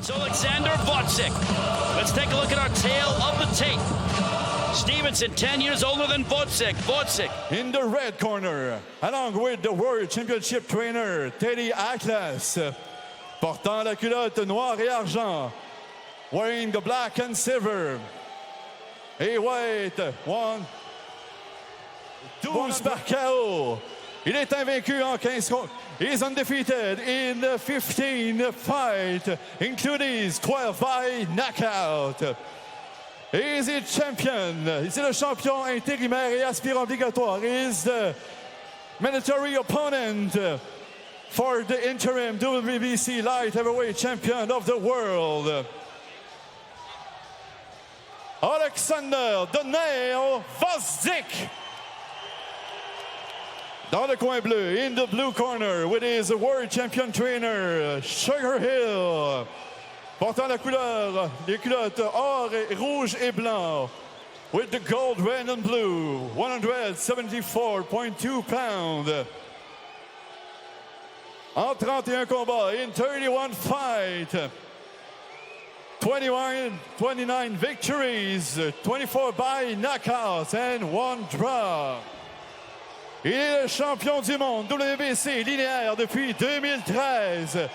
It's Oleksandr Gvozdyk. Let's take a look at our tale of the tape. Stevenson, 10 years older than Gvozdyk. Gvozdyk. In the red corner, along with the World Championship trainer, Teddy Atlas, portant la culotte noire et argent, wearing the black and silver. Et white, 12 par KO. Il est invaincu en 15 contre. He is undefeated in 15 fights, including 12 by knockout. He is a champion. C'est le champion intérimaire et aspirant obligatoire. He is the mandatory opponent for the interim WBC light heavyweight champion of the world. Oleksandr Gvozdyk. Dans le coin bleu, in the blue corner, with his world champion trainer, Sugar Hill. Portant la couleur, les culottes or, rouge et blanc. With the gold, red and blue, 174.2 pounds. En 31 combats, in 31 fights. 29 victories, 24 by knockouts and 1 draw. Il est le champion du monde WBC linéaire depuis 2013.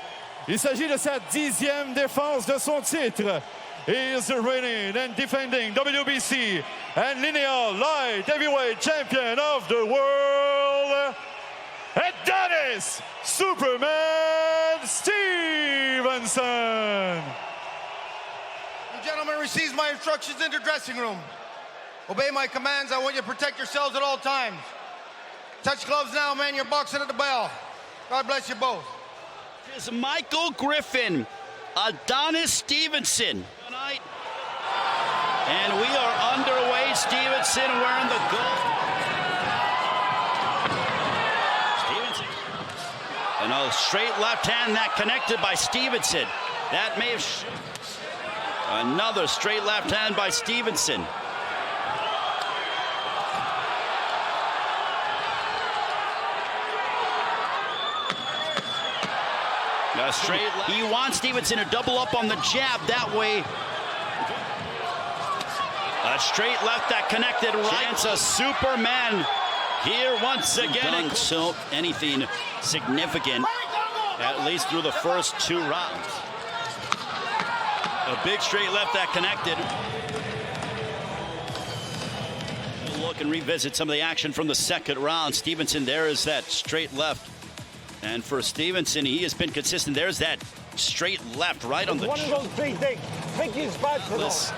Il s'agit de sa 10e défense de son titre. He is the reigning and defending WBC and linear light heavyweight champion of the world, Adonis Superman Stevenson. The gentleman receives my instructions in the dressing room. Obey my commands. I want you to protect yourselves at all times. Touch gloves now, man. You're boxing at the bell. God bless you both. Is Michael Griffin, Adonis Stevenson tonight. And we are underway. Stevenson wearing the gold. Stevenson. And a straight left hand that connected by Stevenson. That may have... Another straight left hand by Stevenson. Straight left. He wants Stevenson to double up on the jab that way. A straight left that connected right. It's a Superman here once again. So anything significant, at least through the first 2 rounds. A big straight left that connected. We'll look and revisit some of the action from the second round. Stevenson, there is that straight left. And for Stevenson, he has been consistent. There's that straight left right on the... One of those big things. Pick your spot for those.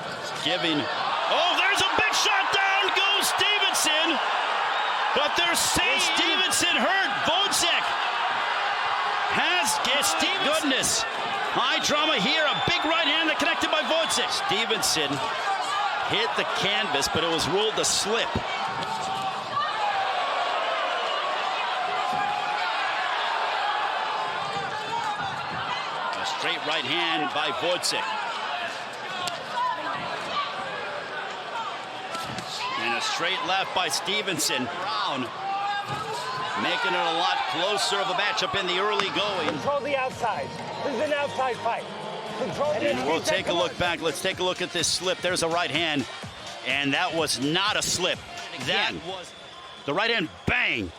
Giving... Oh, there's a big shot. Down goes Stevenson. But they're saying Stevenson hurt. Gvozdyk has... Goodness. High drama here. A big right hand that connected by Gvozdyk. Stevenson hit the canvas, but it was ruled a slip. Straight right hand by Gvozdyk. And a straight left by Stevenson. Brown making it a lot closer of a matchup in the early going. Control the outside. This is an outside fight. Control the and we'll take a look back. Let's take a look at this slip. There's a right hand. And that was not a slip. That was the right hand, bang.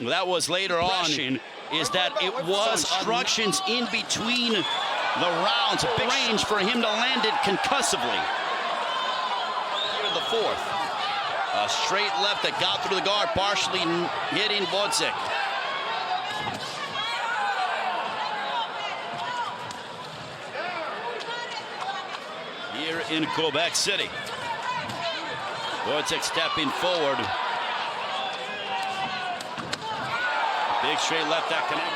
That was later on. Is that it was obstructions in between the rounds. A big range for him to land it concussively. Here the fourth. A straight left that got through the guard, partially hitting Gvozdyk. Here in Quebec City. Gvozdyk stepping forward. Big straight left that connected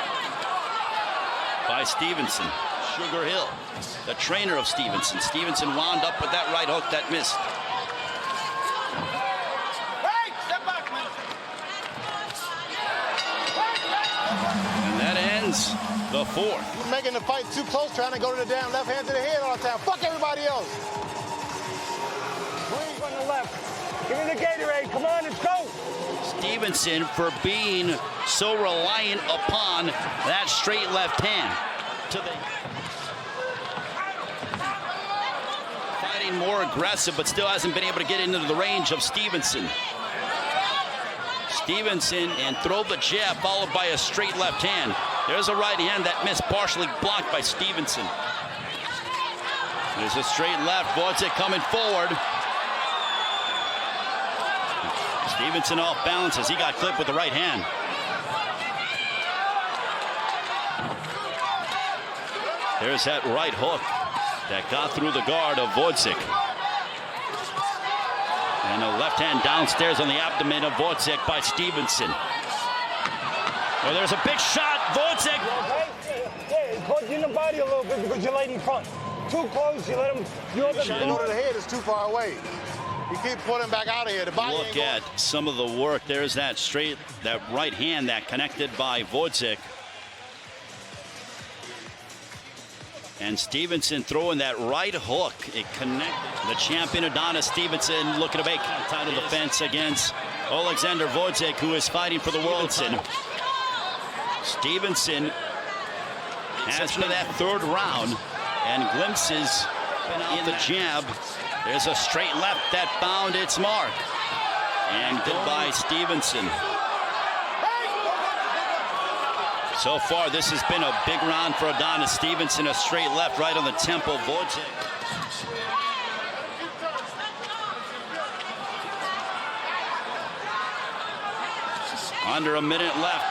by Stevenson. Sugar Hill, the trainer of Stevenson. Stevenson wound up with that right hook that missed. Hey, step back, man. And that ends the fourth. You're making the fight too close, trying to go to the damn left hand to the head all the time. Fuck everybody else. Breathe on the left. Give me the Gatorade. Come on, let's go. Stevenson for being so reliant upon that straight left hand. to the... Fighting more aggressive, but still hasn't been able to get into the range of Stevenson. Stevenson and throw the jab followed by a straight left hand. There's a right hand that missed, partially blocked by Stevenson. There's a straight left. Gvozdyk coming forward. Stevenson off balance as he got clipped with the right hand. There's that right hook that got through the guard of Gvozdyk. And a left hand downstairs on the abdomen of Gvozdyk by Stevenson. Oh, there's a big shot. Gvozdyk. Yeah, it caught you in the body a little bit because you're late in front. Too close, you let him. Go to the head is too far away. You keep pulling back out of here. The body Look at some of the work. There's that straight, that right hand that connected by Gvozdyk. And Stevenson throwing that right hook. It connected. The champion Adonis Stevenson looking to make contact of the fence against Oleksandr Gvozdyk, who is fighting for the world title. Stevenson has to that third round and glimpses in the jab. There's a straight left that found its mark. And goodbye, Stevenson. So far, this has been a big round for Adonis Stevenson. A straight left right on the temple. Gvozdyk. Under a minute left.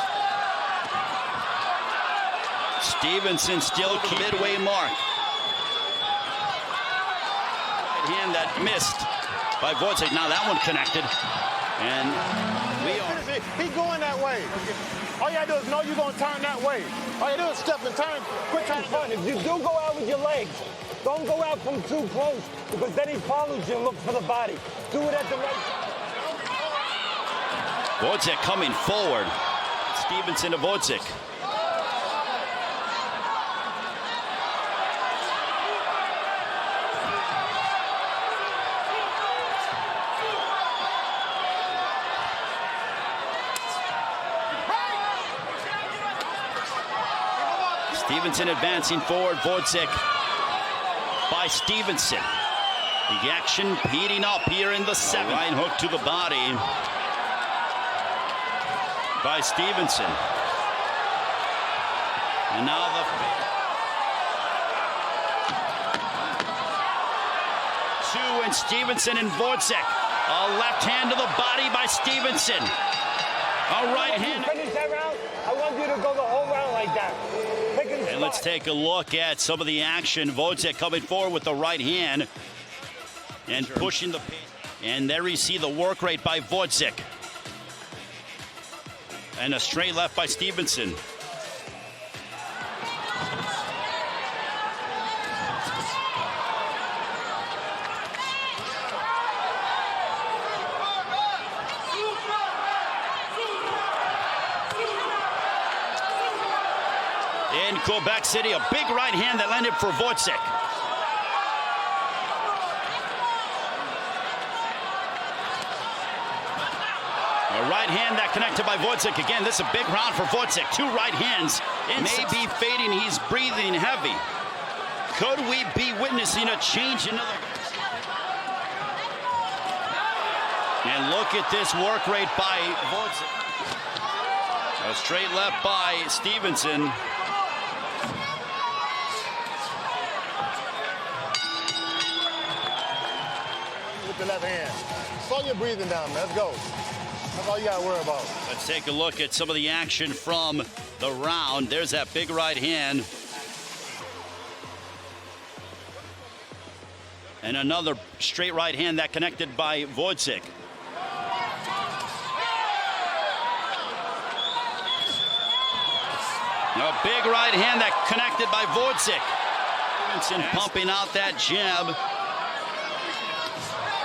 Stevenson still midway mark. Right hand that missed by Gvozdyk. Now that one connected. And we are... He going that way. All you gotta do is know you're gonna turn that way. All you do is step and turn. Quit trying to run. If you do go out with your legs, don't go out from too close because then he follows you and looks for the body. Do it at the right time. Gvozdyk coming forward. Stevenson to Gvozdyk. Stevenson advancing forward. Gvozdyk by Stevenson. The action heating up here in the seventh. Right hook to the body by Stevenson. And now the two and Stevenson and Gvozdyk. A left hand to the body by Stevenson. A right hand. Finish that round. I want you to go the whole round like that. And let's take a look at some of the action. Gvozdyk coming forward with the right hand and pushing the pace. And there you see the work rate by Gvozdyk. And a straight left by Stevenson. In Quebec City, a big right hand that landed for Gvozdyk. A right hand that connected by Gvozdyk. Again, this is a big round for Gvozdyk. Two right hands. It may be fading. He's breathing heavy. Could we be witnessing a change in another? And look at this work rate by Gvozdyk. A straight left by Stevenson. with the left hand. Slow your breathing down. Let's go. That's all you got to worry about. Let's take a look at some of the action from the round. There's that big right hand. And another straight right hand that connected by Gvozdyk. A big right hand that connected by Gvozdyk. Stevenson pumping out that jab.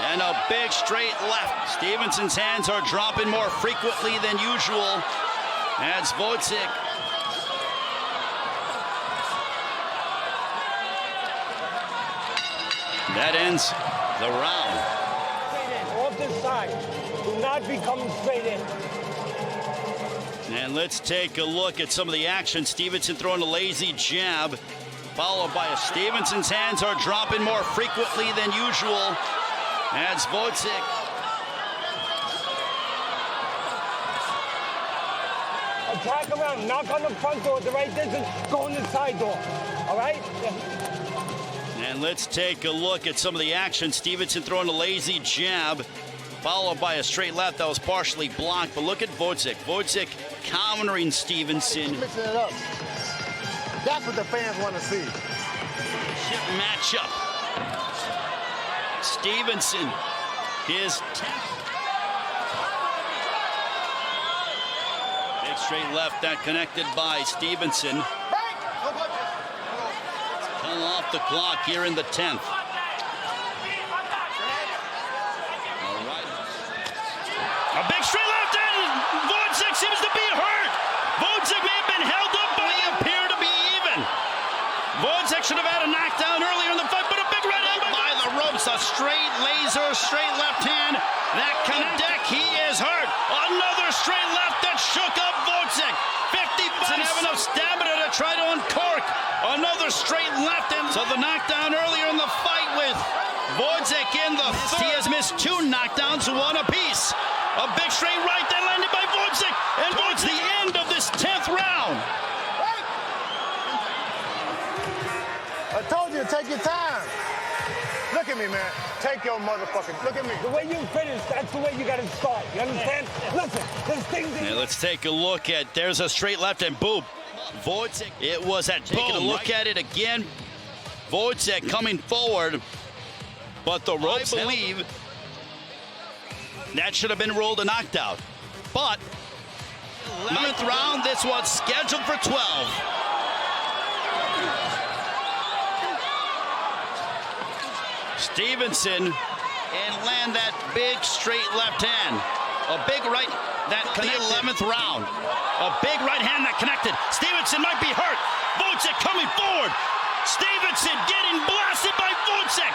And a big straight left. Stevenson's hands are dropping more frequently than usual as Gvozdyk. That ends the round. Straight in, off this side. Do not be coming straight in. And let's take a look at some of the action. Stevenson throwing a lazy jab, followed by Stevenson's hands are dropping more frequently than usual as Gvozdyk. Attack around, knock on the front door at the right distance, go in the side door. All right? And let's take a look at some of the action. Stevenson throwing a lazy jab, followed by a straight left that was partially blocked. But look at Gvozdyk. Gvozdyk countering Stevenson. Mixing it up. That's what the fans want to see. Chip matchup. Stevenson, his 10th. Big straight left that connected by Stevenson. Come off the clock here in the 10th. All right. A big straight left and Gvozdyk seems to be hurt. Gvozdyk may have been held up, but he appeared to be even. Gvozdyk should have had a knockdown earlier in the fight, but a big right hand by the ropes. A straight laser, straight left hand that connect. He is hurt. Another straight left that shook up Gvozdyk. 50 have enough stamina to try to uncork. Another straight left, and so the knockdown earlier in the fight with Gvozdyk in the third. He has missed 2 knockdowns, 1 apiece. A big straight right that landed by Gvozdyk, and towards the end of this 10th round. I told you to take your time. Look at me, man. Take your motherfucking. Look at me. The way you finish, that's the way you got to start. You understand? Listen, there's things that... Now let's take a look at, there's a straight left and boom. Gvozdyk, it was at taking a look at it again. Gvozdyk coming forward, but the ropes, I believe, that should have been ruled a knockdown. But 11th round, this one's scheduled for 12. Stevenson and land that big straight left hand. A big right that connected. The 11th round. A big right hand that connected. Stevenson might be hurt. Gvozdyk coming forward. Stevenson getting blasted by Gvozdyk.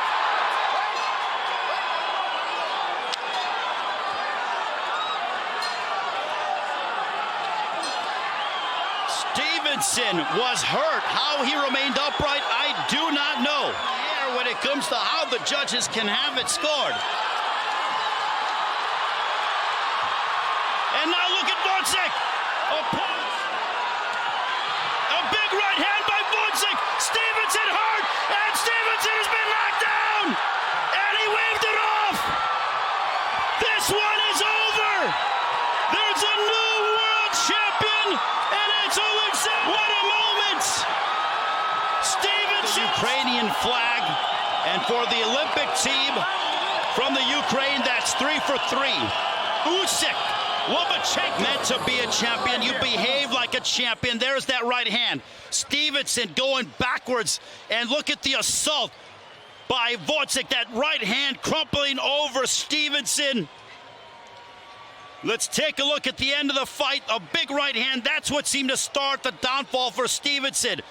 Stevenson was hurt. How he remained upright, I do not know. When it comes to how the judges can have it scored. And now look at Gvozdyk. A big right hand by Gvozdyk. Stevenson hurt, and Stevenson has been knocked down. And he waved it off. This one is over. There's a new world champion, and it's Oleksandr. What a moment. Stevenson. The Ukrainian flag. And for the Olympic team from the Ukraine, that's 3 for 3. Usyk, Lomachenko, meant to be a champion. You behave like a champion. There's that right hand. Stevenson going backwards. And look at the assault by Gvozdyk. That right hand crumpling over Stevenson. Let's take a look at the end of the fight. A big right hand. That's what seemed to start the downfall for Stevenson.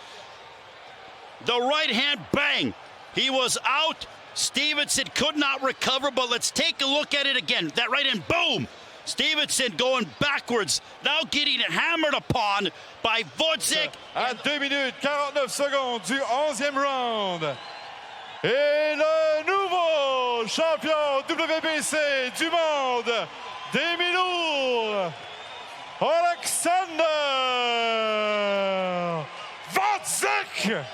The right hand, bang. He was out. Stevenson could not recover, but let's take a look at it again. That right hand, boom. Stevenson going backwards, now getting hammered upon by Gvozdyk. À 2 minutes 49 secondes du 11e round. Et le nouveau champion WBC du monde des mi-lourds, Oleksandr Gvozdyk.